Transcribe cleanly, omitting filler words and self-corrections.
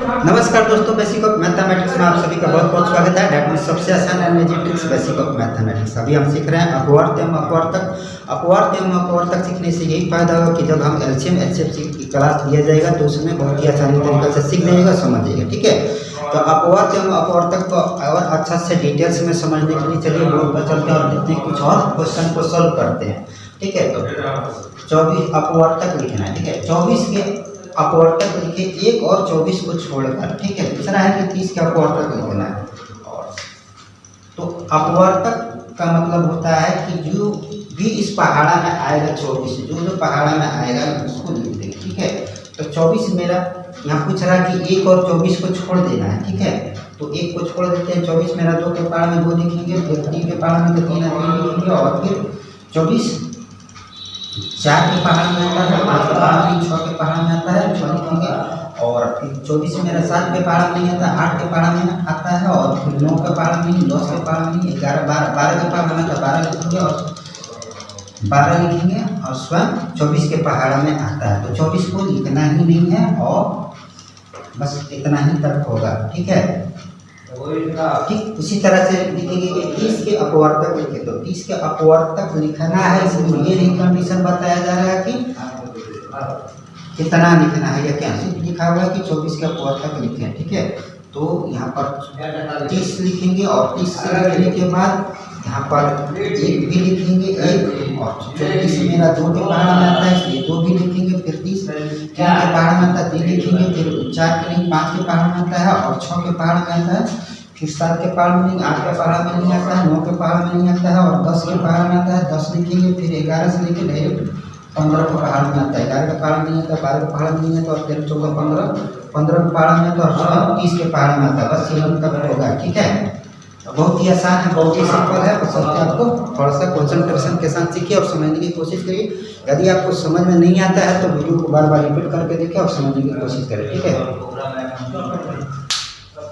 नमस्कार दोस्तों, basic of mathematics में आप सभी का बहुत बहुत स्वागत है। डेट में सबसे आसान analogy tricks basic of mathematics. अभी हम सीख रहे हैं अपवर्त एवं अपवर्तक। अपवर्त एवं अपवर्तक सीखने से यही फायदा होगा कि जब हम एलसीएम एचसीएफ की क्लास दिया जाएगा तो उसमें बहुत ही आसानी तरीके से सीख जाइएगा, समझ जाइएगा। ठीक है, तो अपवर्त एवं अपवर्तक को और अच्छा से डिटेल्स में समझने के लिए चलिए बोर्ड पर चलते हैं और देखते हैं कुछ और क्वेश्चन को सॉल्व करते हैं। ठीक है, तो 24 अपवर्तक लिखना है। ठीक है, 24 के अपवर्तक लिखे, 1 और 24 को छोड़कर। ठीक है, दूसरा है कि 30 के अपवर्तक लिखना है। तो अपवर्तक का मतलब होता है कि जो भी इस पहाड़ा में आएगा 24, जो पहाड़ा में आएगा उसको लिख देंगे। ठीक है, तो 24 मेरा यहाँ पूछ रहा है कि 1 और 24 को छोड़ देना है। ठीक है, तो 1 को छोड़ देते हैं। 24 मेरा 2 के पहाड़ में 2 लिखेंगे, फिर 3 के पहाड़ में 3 लिखेंगे, और फिर 24 4 के पहाड़ में आता है, 5 के पहाड़ में, 6 के पहाड़ में आता है, 6 लिखेंगे। और फिर 24 मेरा 7 के पहाड़ में नहीं आता, 8 के पहाड़ में आता है, और फिर 9 के पहाड़ में नहीं, 10 के पहाड़ में नहीं, 11 12 के पहाड़ में आता है, 12 लिखेंगे और 12 लिखेंगे, और स्वयं 24 के पहाड़ में आता है। तो 24 को लिखना ही नहीं है और बस इतना ही तक होगा। ठीक है, ठीक उसी तरह से लिखेंगे कि 30 के अपवर्तक लिखे, तो 30 के अपवर्तक लिखना है। इसमें ये नहीं कंडीशन बताया जा रहा है कि कितना लिखना है या क्या, सिर्फ लिखा हुआ है कि 24 के अपवर्तक लिखें। ठीक है, तो यहाँ पर 30 लिखेंगे और 30 से लिखने के बाद यहाँ पर 1 भी लिखेंगे, 1 और 24 मेरा 2 के पहाड़ में आता है इसलिए 2 भी लिखेंगे, फिर 30 3 के पहाड़ में आता है 3 लिखेंगे, फिर 4 के नहीं 5 के पहाड़ में आता है, और 6 के पहाड़ में आता है, फिर 7 के पहाड़ में नहीं, 8 के पहाड़ में नहीं आता है, 9 के पहाड़ में नहीं आता है, और 10 के पहाड़ में आता है, 10 लिखेंगे, फिर 11 से लेकर डायरेक्ट 15 के पहाड़ में आता है, 11 के पहाड़ में नहीं आता, 12 के पहाड़ में नहीं आता, और 13 14 15 के पहाड़ में आता है, और 30 के पहाड़ में आता है। बस ये तक होगा। ठीक है, बहुत ही आसान है, बहुत ही सिंपल है। बस आपको थोड़ा सा कंसंट्रेशन के साथ सीखिए और समझने की कोशिश करिए। यदि आपको समझ में नहीं आता है तो वीडियो को बार बार रिपीट करके देखिए और समझने की कोशिश करें। ठीक है।